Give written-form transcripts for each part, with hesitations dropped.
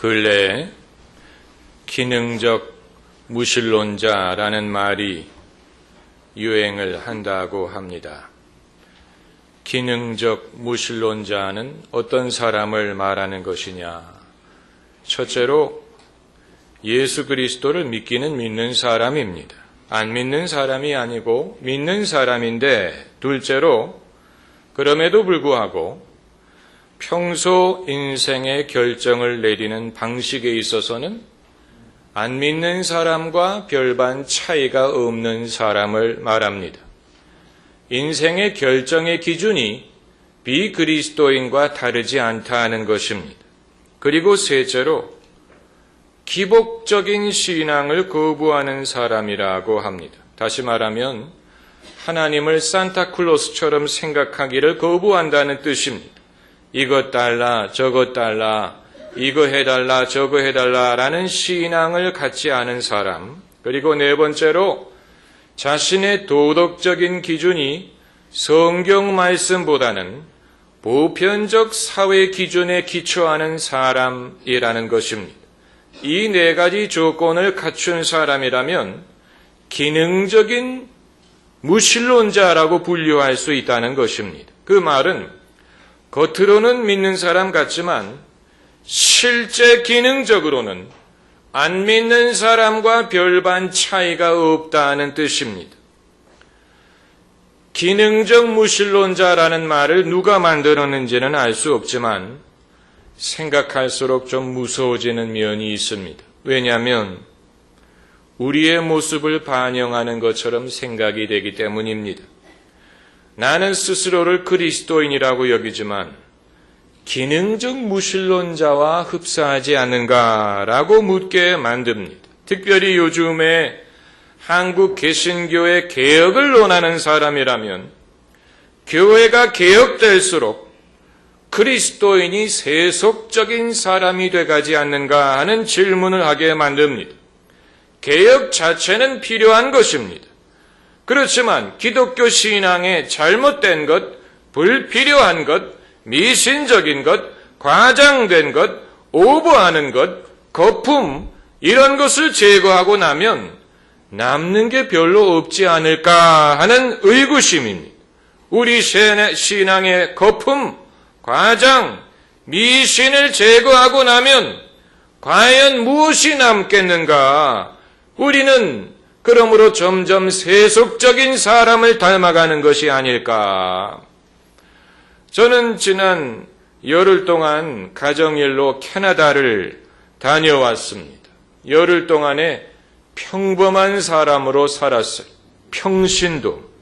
근래에 기능적 무신론자라는 말이 유행을 한다고 합니다. 기능적 무신론자는 어떤 사람을 말하는 것이냐? 첫째로 예수 그리스도를 믿는 사람입니다. 안 믿는 사람이 아니고 믿는 사람인데, 둘째로 그럼에도 불구하고 평소 인생의 결정을 내리는 방식에 있어서는 안 믿는 사람과 별반 차이가 없는 사람을 말합니다. 인생의 결정의 기준이 비그리스도인과 다르지 않다는 것입니다. 그리고 셋째로 기복적인 신앙을 거부하는 사람이라고 합니다. 다시 말하면 하나님을 산타클로스처럼 생각하기를 거부한다는 뜻입니다. 이것 달라 저것 달라 이거 해달라 저거 해달라라는 신앙을 갖지 않은 사람, 그리고 네 번째로 자신의 도덕적인 기준이 성경 말씀보다는 보편적 사회 기준에 기초하는 사람이라는 것입니다. 이 네 가지 조건을 갖춘 사람이라면 기능적인 무신론자라고 분류할 수 있다는 것입니다. 그 말은 겉으로는 믿는 사람 같지만 실제 기능적으로는 안 믿는 사람과 별반 차이가 없다는 뜻입니다. 기능적 무신론자라는 말을 누가 만들었는지는 알 수 없지만 생각할수록 좀 무서워지는 면이 있습니다. 왜냐하면 우리의 모습을 반영하는 것처럼 생각이 되기 때문입니다. 나는 스스로를 그리스도인이라고 여기지만 기능적 무신론자와 흡사하지 않는가라고 묻게 만듭니다. 특별히 요즘에 한국 개신교의 개혁을 논하는 사람이라면 교회가 개혁될수록 그리스도인이 세속적인 사람이 돼가지 않는가 하는 질문을 하게 만듭니다. 개혁 자체는 필요한 것입니다. 그렇지만 기독교 신앙의 잘못된 것, 불필요한 것, 미신적인 것, 과장된 것, 오버하는 것, 거품, 이런 것을 제거하고 나면 남는 게 별로 없지 않을까 하는 의구심입니다. 우리 신앙의 거품, 과장, 미신을 제거하고 나면 과연 무엇이 남겠는가? 우리는 그러므로 점점 세속적인 사람을 닮아가는 것이 아닐까? 저는 지난 열흘 동안 가정일로 캐나다를 다녀왔습니다. 열흘 동안에 평범한 사람으로 살았어요. 평신도.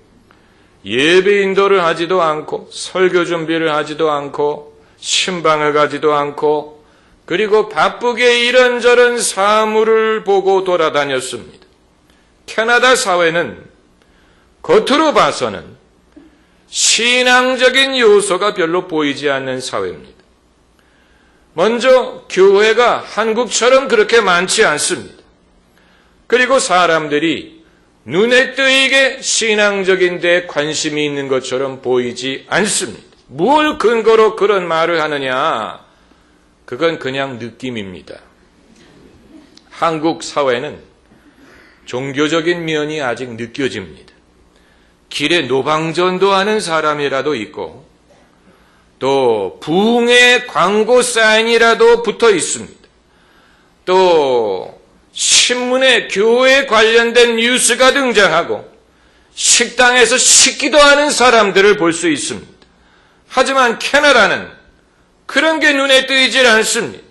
예배 인도를 하지도 않고 설교 준비를 하지도 않고 신방을 가지도 않고 그리고 바쁘게 이런저런 사물을 보고 돌아다녔습니다. 캐나다 사회는 겉으로 봐서는 신앙적인 요소가 별로 보이지 않는 사회입니다. 먼저 교회가 한국처럼 그렇게 많지 않습니다. 그리고 사람들이 눈에 띄게 신앙적인 데 관심이 있는 것처럼 보이지 않습니다. 뭘 근거로 그런 말을 하느냐? 그건 그냥 느낌입니다. 한국 사회는 종교적인 면이 아직 느껴집니다. 길에 노방전도하는 사람이라도 있고 또 부흥의 광고 사인이라도 붙어 있습니다. 또 신문에 교회 관련된 뉴스가 등장하고 식당에서 식기도 하는 사람들을 볼 수 있습니다. 하지만 캐나다는 그런 게 눈에 띄질 않습니다.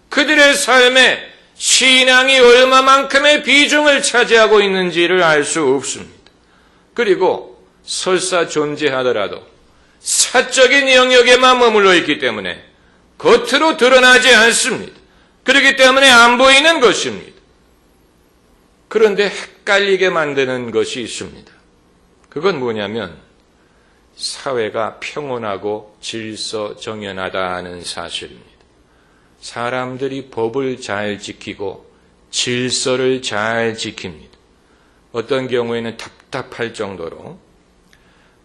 그들의 삶에 신앙이 얼마만큼의 비중을 차지하고 있는지를 알 수 없습니다. 그리고 설사 존재하더라도 사적인 영역에만 머물러 있기 때문에 겉으로 드러나지 않습니다. 그렇기 때문에 안 보이는 것입니다. 그런데 헷갈리게 만드는 것이 있습니다. 그건 뭐냐면 사회가 평온하고 질서정연하다는 사실입니다. 사람들이 법을 잘 지키고 질서를 잘 지킵니다. 어떤 경우에는 답답할 정도로.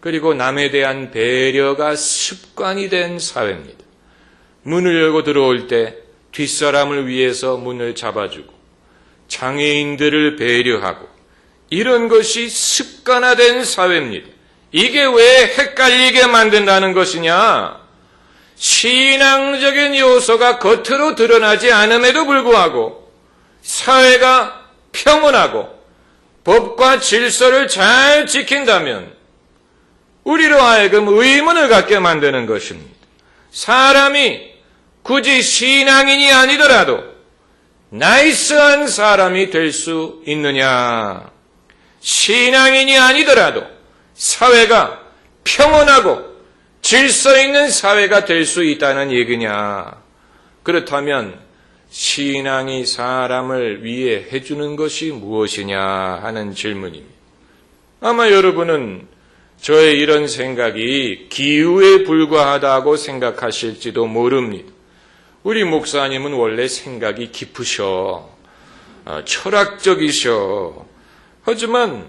그리고 남에 대한 배려가 습관이 된 사회입니다. 문을 열고 들어올 때 뒷사람을 위해서 문을 잡아주고 장애인들을 배려하고 이런 것이 습관화된 사회입니다. 이게 왜 헷갈리게 만든다는 것이냐? 신앙적인 요소가 겉으로 드러나지 않음에도 불구하고 사회가 평온하고 법과 질서를 잘 지킨다면 우리로 하여금 의문을 갖게 만드는 것입니다. 사람이 굳이 신앙인이 아니더라도 나이스한 사람이 될 수 있느냐? 신앙인이 아니더라도 사회가 평온하고 질서 있는 사회가 될 수 있다는 얘기냐? 그렇다면 신앙이 사람을 위해 해주는 것이 무엇이냐 하는 질문입니다. 아마 여러분은 저의 이런 생각이 기우에 불과하다고 생각하실지도 모릅니다. 우리 목사님은 원래 생각이 깊으셔, 철학적이셔. 하지만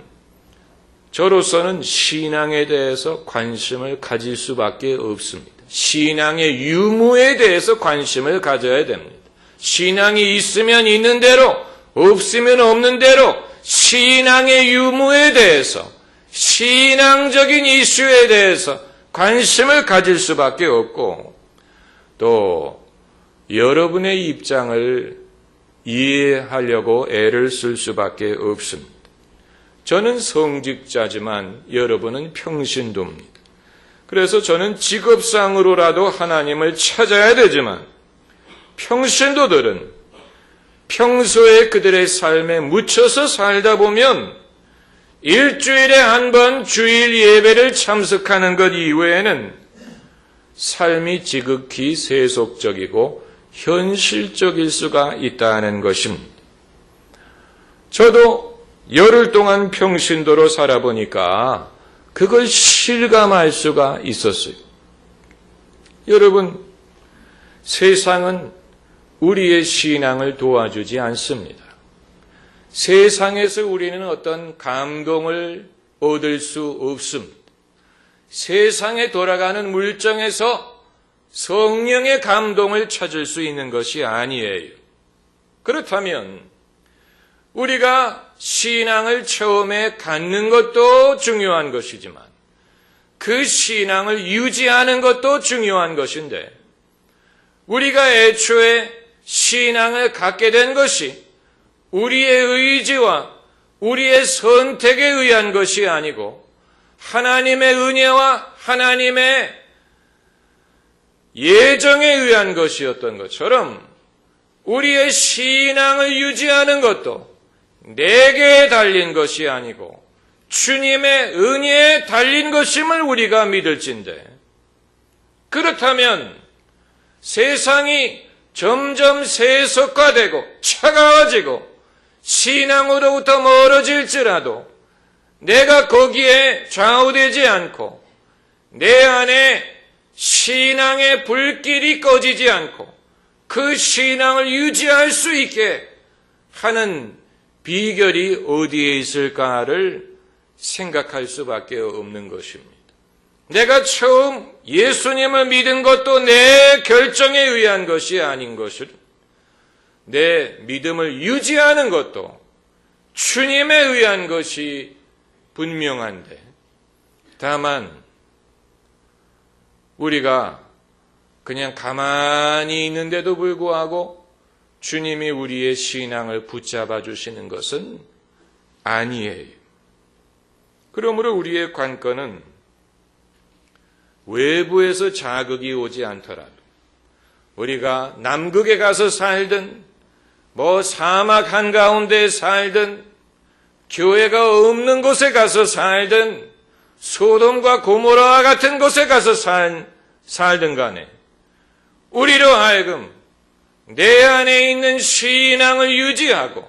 저로서는 신앙에 대해서 관심을 가질 수밖에 없습니다. 신앙의 유무에 대해서 관심을 가져야 됩니다. 신앙이 있으면 있는 대로, 없으면 없는 대로 신앙의 유무에 대해서, 신앙적인 이슈에 대해서 관심을 가질 수밖에 없고, 또 여러분의 입장을 이해하려고 애를 쓸 수밖에 없습니다. 저는 성직자지만 여러분은 평신도입니다. 그래서 저는 직업상으로라도 하나님을 찾아야 되지만 평신도들은 평소에 그들의 삶에 묻혀서 살다 보면 일주일에 한 번 주일 예배를 참석하는 것 이외에는 삶이 지극히 세속적이고 현실적일 수가 있다는 것입니다. 저도 열흘 동안 평신도로 살아보니까 그걸 실감할 수가 있었어요. 여러분, 세상은 우리의 신앙을 도와주지 않습니다. 세상에서 우리는 어떤 감동을 얻을 수 없습니다. 세상에 돌아가는 물정에서 성령의 감동을 찾을 수 있는 것이 아니에요. 그렇다면 우리가 신앙을 처음에 갖는 것도 중요한 것이지만 그 신앙을 유지하는 것도 중요한 것인데 우리가 애초에 신앙을 갖게 된 것이 우리의 의지와 우리의 선택에 의한 것이 아니고 하나님의 은혜와 하나님의 예정에 의한 것이었던 것처럼 우리의 신앙을 유지하는 것도 내게 달린 것이 아니고 주님의 은혜에 달린 것임을 우리가 믿을진데 그렇다면 세상이 점점 세속화되고 차가워지고 신앙으로부터 멀어질지라도 내가 거기에 좌우되지 않고 내 안에 신앙의 불길이 꺼지지 않고 그 신앙을 유지할 수 있게 하는 비결이 어디에 있을까를 생각할 수밖에 없는 것입니다. 내가 처음 예수님을 믿은 것도 내 결정에 의한 것이 아닌 것을 내 믿음을 유지하는 것도 주님에 의한 것이 분명한데 다만 우리가 그냥 가만히 있는데도 불구하고 주님이 우리의 신앙을 붙잡아 주시는 것은 아니에요. 그러므로 우리의 관건은 외부에서 자극이 오지 않더라도 우리가 남극에 가서 살든 사막 한가운데 살든 교회가 없는 곳에 가서 살든 소돔과 고모라와 같은 곳에 가서 살든 간에 우리로 하여금 내 안에 있는 신앙을 유지하고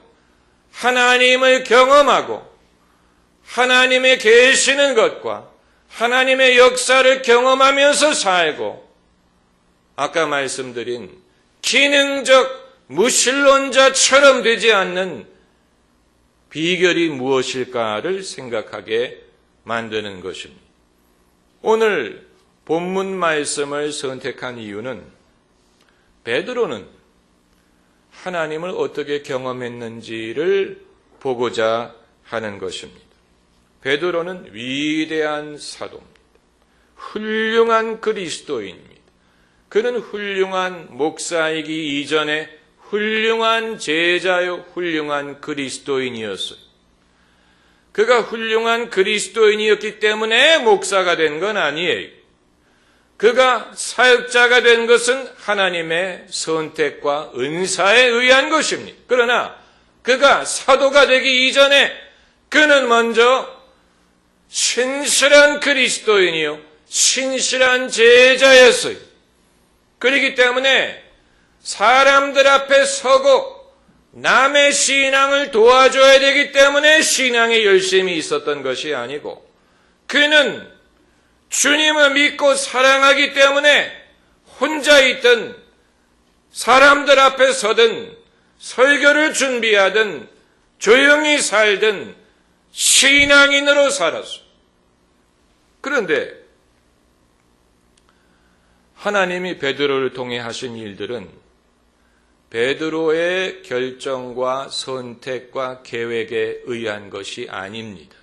하나님을 경험하고 하나님의 계시는 것과 하나님의 역사를 경험하면서 살고 아까 말씀드린 기능적 무신론자처럼 되지 않는 비결이 무엇일까를 생각하게 만드는 것입니다. 오늘 본문 말씀을 선택한 이유는 베드로는 하나님을 어떻게 경험했는지를 보고자 하는 것입니다. 베드로는 위대한 사도입니다. 훌륭한 그리스도인입니다. 그는 훌륭한 목사이기 이전에 훌륭한 제자요 훌륭한 그리스도인이었어요. 그가 훌륭한 그리스도인이었기 때문에 목사가 된 건 아니에요. 그가 사역자가 된 것은 하나님의 선택과 은사에 의한 것입니다. 그러나 그가 사도가 되기 이전에 그는 먼저 신실한 그리스도인이요 신실한 제자였어요. 그렇기 때문에 사람들 앞에 서고 남의 신앙을 도와줘야 되기 때문에 신앙에 열심히 있었던 것이 아니고 그는 주님을 믿고 사랑하기 때문에 혼자 있든 사람들 앞에 서든 설교를 준비하든 조용히 살든 신앙인으로 살았어요. 그런데 하나님이 베드로를 통해 하신 일들은 베드로의 결정과 선택과 계획에 의한 것이 아닙니다.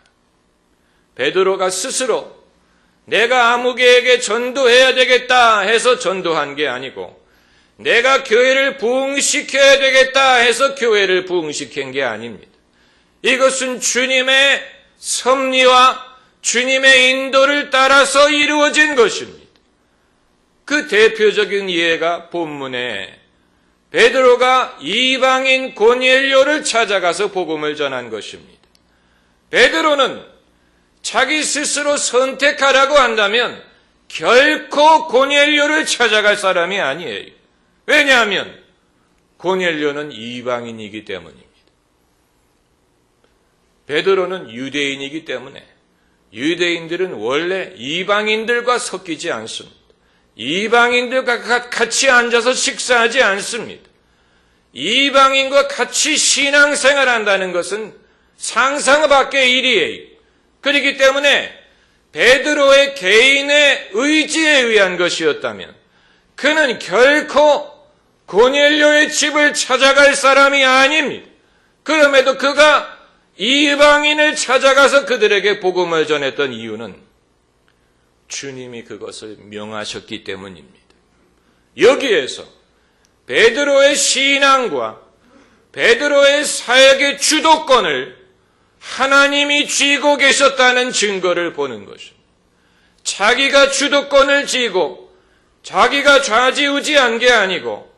베드로가 스스로 내가 아무개에게 전도해야 되겠다 해서 전도한 게 아니고 내가 교회를 부흥시켜야 되겠다 해서 교회를 부흥시킨 게 아닙니다. 이것은 주님의 섭리와 주님의 인도를 따라서 이루어진 것입니다. 그 대표적인 예가 본문에 베드로가 이방인 고넬료를 찾아가서 복음을 전한 것입니다. 베드로는 자기 스스로 선택하라고 한다면 결코 고넬료를 찾아갈 사람이 아니에요. 왜냐하면 고넬료는 이방인이기 때문입니다. 베드로는 유대인이기 때문에 유대인들은 원래 이방인들과 섞이지 않습니다. 이방인들과 같이 앉아서 식사하지 않습니다. 이방인과 같이 신앙생활한다는 것은 상상 밖의 일이에요. 그렇기 때문에 베드로의 개인의 의지에 의한 것이었다면 그는 결코 고넬료의 집을 찾아갈 사람이 아닙니다. 그럼에도 그가 이방인을 찾아가서 그들에게 복음을 전했던 이유는 주님이 그것을 명하셨기 때문입니다. 여기에서 베드로의 신앙과 베드로의 사역의 주도권을 하나님이 쥐고 계셨다는 증거를 보는 것입니다. 자기가 주도권을 쥐고 자기가 좌지우지한 게 아니고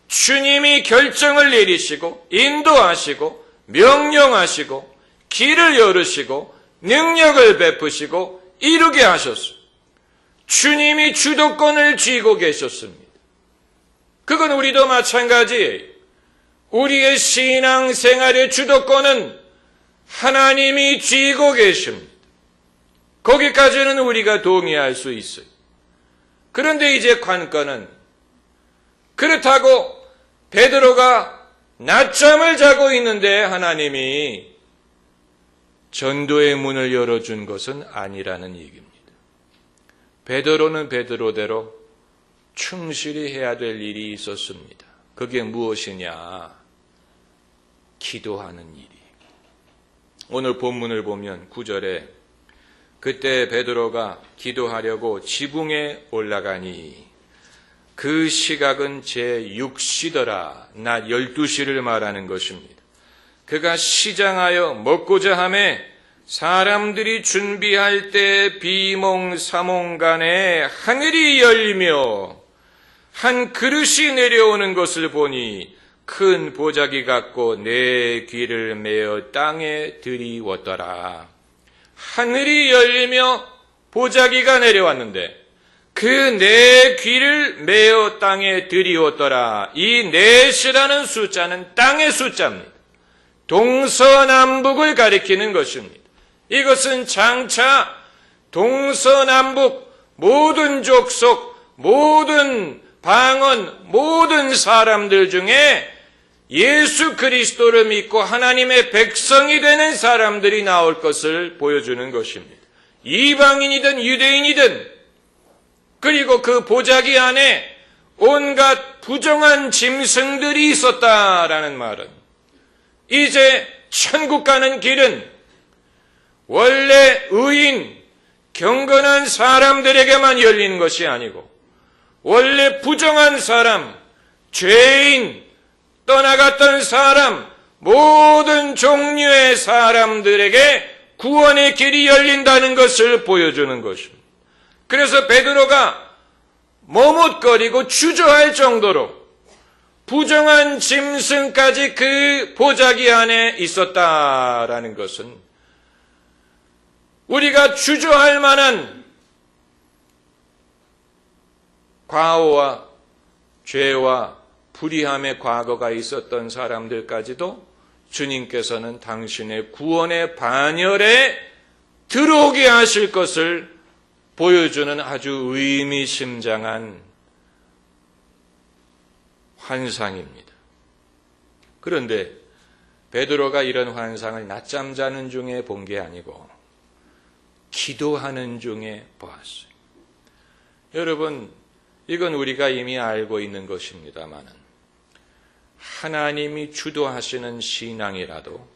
주님이 결정을 내리시고 인도하시고 명령하시고 길을 열으시고 능력을 베푸시고 이루게 하셨습니다. 주님이 주도권을 쥐고 계셨습니다. 그건 우리도 마찬가지예요. 우리의 신앙생활의 주도권은 하나님이 쥐고 계십니다. 거기까지는 우리가 동의할 수 있어요. 그런데 이제 관건은 그렇다고 베드로가 낮잠을 자고 있는데 하나님이 전도의 문을 열어준 것은 아니라는 얘기입니다. 베드로는 베드로대로 충실히 해야 될 일이 있었습니다. 그게 무엇이냐? 기도하는 일이. 오늘 본문을 보면 9절에 그때 베드로가 기도하려고 지붕에 올라가니 그 시각은 제6시더라. 낮 12시를 말하는 것입니다. 그가 시장하여 먹고자 하매 사람들이 준비할 때 비몽사몽간에 하늘이 열리며 한 그릇이 내려오는 것을 보니 큰 보자기 같고 내 귀를 메어 땅에 들이웠더라. 하늘이 열리며 보자기가 내려왔는데 그 내 귀를 메어 땅에 들이웠더라. 이 넷이라는 숫자는 땅의 숫자입니다. 동서남북을 가리키는 것입니다. 이것은 장차 동서남북 모든 족속, 모든 방언, 모든 사람들 중에 예수 그리스도를 믿고 하나님의 백성이 되는 사람들이 나올 것을 보여주는 것입니다. 이방인이든 유대인이든 그리고 그 보자기 안에 온갖 부정한 짐승들이 있었다라는 말은 이제 천국 가는 길은 원래 의인, 경건한 사람들에게만 열린 것이 아니고 원래 부정한 사람, 죄인, 떠나갔던 사람, 모든 종류의 사람들에게 구원의 길이 열린다는 것을 보여주는 것입니다. 그래서 베드로가 머뭇거리고 주저할 정도로 부정한 짐승까지 그 보자기 안에 있었다라는 것은 우리가 주저할 만한 과오와 죄와 불의함의 과거가 있었던 사람들까지도 주님께서는 당신의 구원의 반열에 들어오게 하실 것을 보여주는 아주 의미심장한 환상입니다. 그런데 베드로가 이런 환상을 낮잠 자는 중에 본 게 아니고 기도하는 중에 보았어요. 여러분, 이건 우리가 이미 알고 있는 것입니다만 하나님이 주도하시는 신앙이라도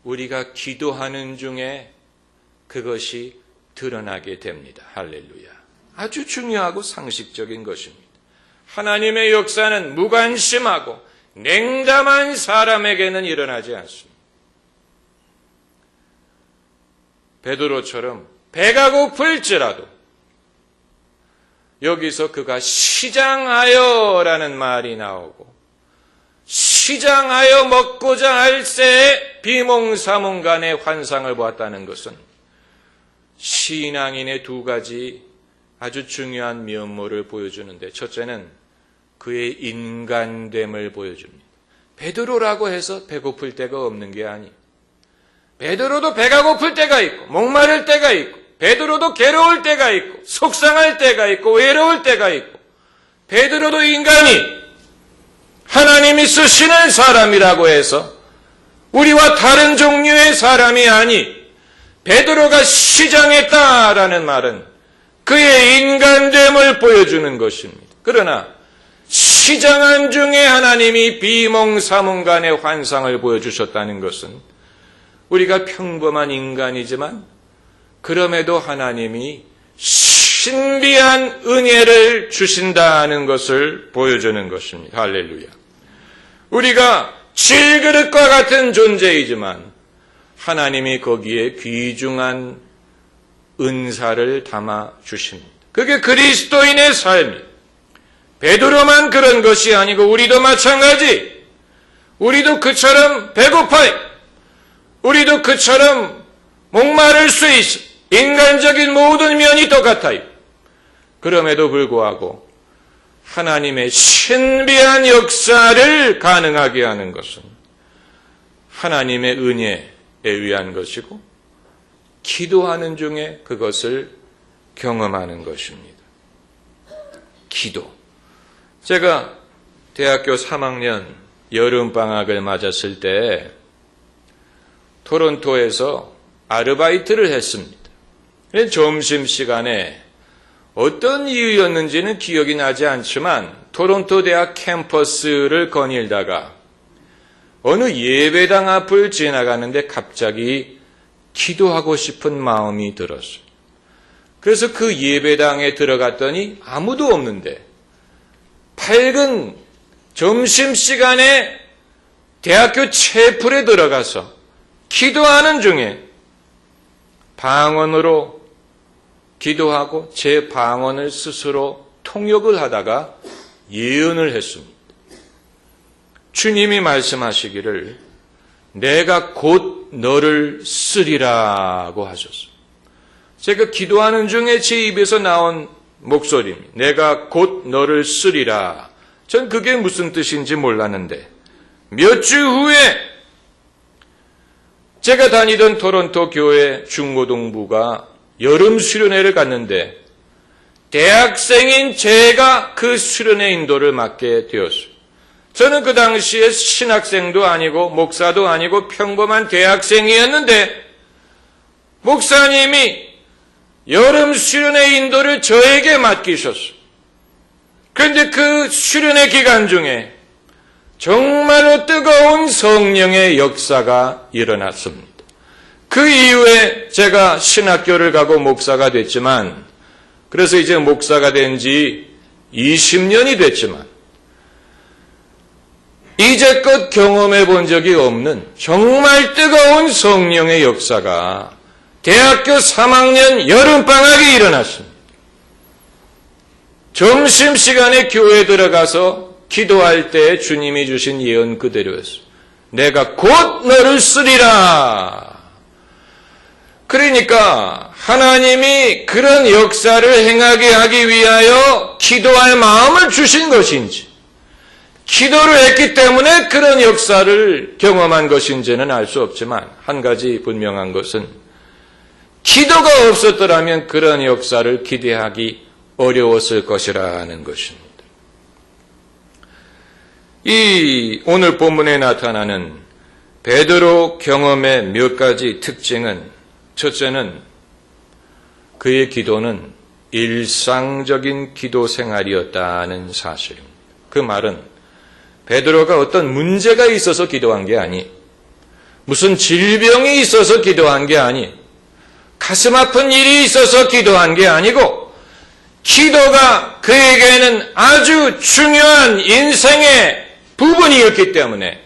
우리가 기도하는 중에 그것이 드러나게 됩니다. 할렐루야. 아주 중요하고 상식적인 것입니다. 하나님의 역사는 무관심하고 냉담한 사람에게는 일어나지 않습니다. 베드로처럼 배가 고플지라도 여기서 그가 시장하여라는 말이 나오고 시장하여 먹고자 할 새에 비몽사몽간의 환상을 보았다는 것은 신앙인의 두 가지 아주 중요한 면모를 보여주는데 첫째는 그의 인간됨을 보여줍니다. 베드로라고 해서 배고플 때가 없는 게 아니에요. 베드로도 배가 고플 때가 있고 목마를 때가 있고 베드로도 괴로울 때가 있고 속상할 때가 있고 외로울 때가 있고 베드로도 인간이 하나님이 쓰시는 사람이라고 해서 우리와 다른 종류의 사람이 아니 베드로가 시장했다라는 말은 그의 인간됨을 보여주는 것입니다. 그러나 시장한 중에 하나님이 비몽사몽간의 환상을 보여주셨다는 것은 우리가 평범한 인간이지만 그럼에도 하나님이 신비한 은혜를 주신다는 것을 보여주는 것입니다. 할렐루야. 우리가 질그릇과 같은 존재이지만 하나님이 거기에 귀중한 은사를 담아 주십니다. 그게 그리스도인의 삶이에요. 베드로만 그런 것이 아니고 우리도 마찬가지. 우리도 그처럼 배고파요. 우리도 그처럼 목마를 수 있어. 인간적인 모든 면이 똑같아요. 그럼에도 불구하고 하나님의 신비한 역사를 가능하게 하는 것은 하나님의 은혜에 의한 것이고 기도하는 중에 그것을 경험하는 것입니다. 기도. 제가 대학교 3학년 여름방학을 맞았을 때 토론토에서 아르바이트를 했습니다. 점심시간에 어떤 이유였는지는 기억이 나지 않지만 토론토 대학 캠퍼스를 거닐다가 어느 예배당 앞을 지나가는데 갑자기 기도하고 싶은 마음이 들었어요. 그래서 그 예배당에 들어갔더니 아무도 없는데 밝은 점심시간에 대학교 채플에 들어가서 기도하는 중에 방언으로 기도하고 제 방언을 스스로 통역을 하다가 예언을 했습니다. 주님이 말씀하시기를 내가 곧 너를 쓰리라고 하셨어요. 제가 기도하는 중에 제 입에서 나온 목소리입니다. 내가 곧 너를 쓰리라. 전 그게 무슨 뜻인지 몰랐는데 몇 주 후에 제가 다니던 토론토 교회 중고등부가 여름 수련회를 갔는데 대학생인 제가 그 수련회 인도를 맡게 되었어요. 저는 그 당시에 신학생도 아니고 목사도 아니고 평범한 대학생이었는데 목사님이 여름 수련회 인도를 저에게 맡기셨어요. 그런데 그 수련의 기간 중에 정말로 뜨거운 성령의 역사가 일어났습니다. 그 이후에 제가 신학교를 가고 목사가 됐지만, 그래서 이제 목사가 된 지 20년이 됐지만, 이제껏 경험해 본 적이 없는 정말 뜨거운 성령의 역사가 대학교 3학년 여름방학에 일어났습니다. 점심시간에 교회에 들어가서 기도할 때 주님이 주신 예언 그대로였습니다. 내가 곧 너를 쓰리라. 그러니까 하나님이 그런 역사를 행하게 하기 위하여 기도할 마음을 주신 것인지, 기도를 했기 때문에 그런 역사를 경험한 것인지는 알 수 없지만, 한 가지 분명한 것은 기도가 없었더라면 그런 역사를 기대하기 어려웠을 것이라는 것입니다. 이 오늘 본문에 나타나는 베드로 경험의 몇 가지 특징은, 첫째는 그의 기도는 일상적인 기도 생활이었다는 사실입니다. 그 말은 베드로가 어떤 문제가 있어서 기도한 게 아니, 무슨 질병이 있어서 기도한 게 아니, 가슴 아픈 일이 있어서 기도한 게 아니고, 기도가 그에게는 아주 중요한 인생의 부분이었기 때문에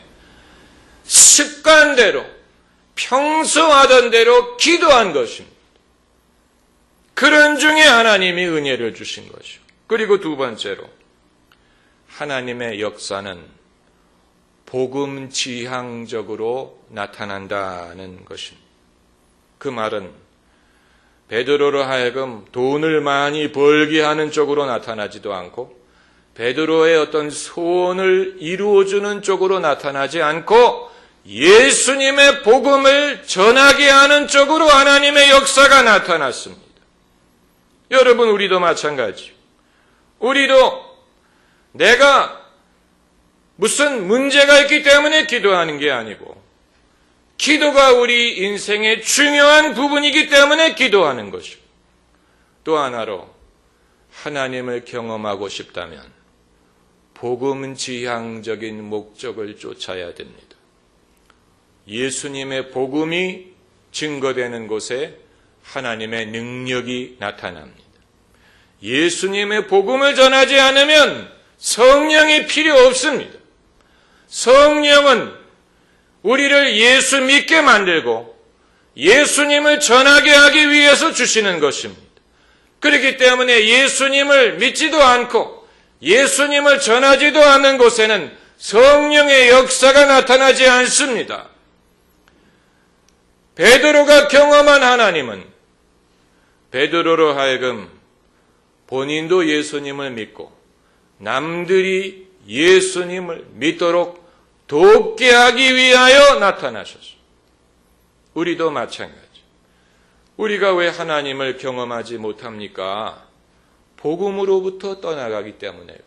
습관대로, 평소 하던 대로 기도한 것입니다. 그런 중에 하나님이 은혜를 주신 것이고, 그리고 두 번째로 하나님의 역사는 복음 지향적으로 나타난다는 것입니다. 그 말은 베드로로 하여금 돈을 많이 벌게 하는 쪽으로 나타나지도 않고, 베드로의 어떤 소원을 이루어주는 쪽으로 나타나지 않고, 예수님의 복음을 전하게 하는 쪽으로 하나님의 역사가 나타났습니다. 여러분, 우리도 마찬가지요. 우리도 내가 무슨 문제가 있기 때문에 기도하는 게 아니고, 기도가 우리 인생의 중요한 부분이기 때문에 기도하는 것이고, 또 하나로 하나님을 경험하고 싶다면 복음 지향적인 목적을 쫓아야 됩니다. 예수님의 복음이 증거되는 곳에 하나님의 능력이 나타납니다. 예수님의 복음을 전하지 않으면 성령이 필요 없습니다. 성령은 우리를 예수 믿게 만들고 예수님을 전하게 하기 위해서 주시는 것입니다. 그렇기 때문에 예수님을 믿지도 않고 예수님을 전하지도 않는 곳에는 성령의 역사가 나타나지 않습니다. 베드로가 경험한 하나님은 베드로로 하여금 본인도 예수님을 믿고 남들이 예수님을 믿도록 돕게 하기 위하여 나타나셨습니다. 우리도 마찬가지. 우리가 왜 하나님을 경험하지 못합니까? 복음으로부터 떠나가기 때문에요.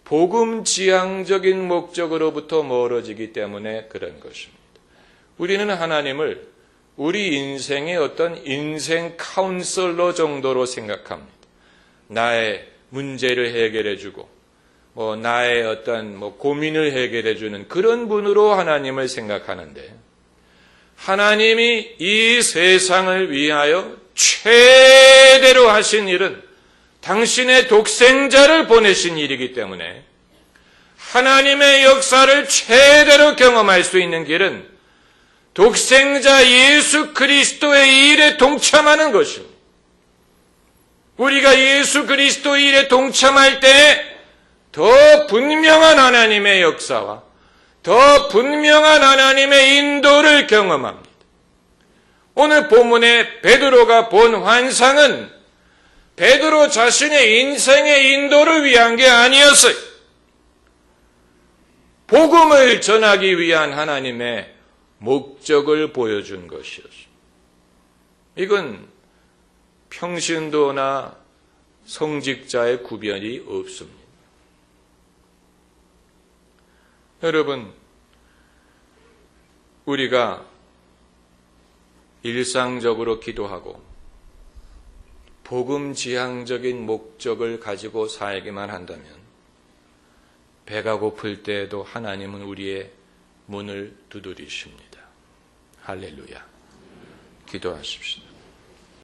복음 지향적인 목적으로부터 멀어지기 때문에 그런 것입니다. 우리는 하나님을 우리 인생의 어떤 인생 카운슬러 정도로 생각합니다. 나의 문제를 해결해주고, 나의 어떤 고민을 해결해주는 그런 분으로 하나님을 생각하는데, 하나님이 이 세상을 위하여 최대로 하신 일은 당신의 독생자를 보내신 일이기 때문에 하나님의 역사를 최대로 경험할 수 있는 길은 독생자 예수 그리스도의 일에 동참하는 것입니다. 우리가 예수 그리스도의 일에 동참할 때 더 분명한 하나님의 역사와 더 분명한 하나님의 인도를 경험합니다. 오늘 본문에 베드로가 본 환상은 베드로 자신의 인생의 인도를 위한 게 아니었어요. 복음을 전하기 위한 하나님의 목적을 보여준 것이었습니다. 이건 평신도나 성직자의 구별이 없습니다. 여러분, 우리가 일상적으로 기도하고 복음 지향적인 목적을 가지고 살기만 한다면 배가 고플 때에도 하나님은 우리의 문을 두드리십니다. 할렐루야. 기도하십시다.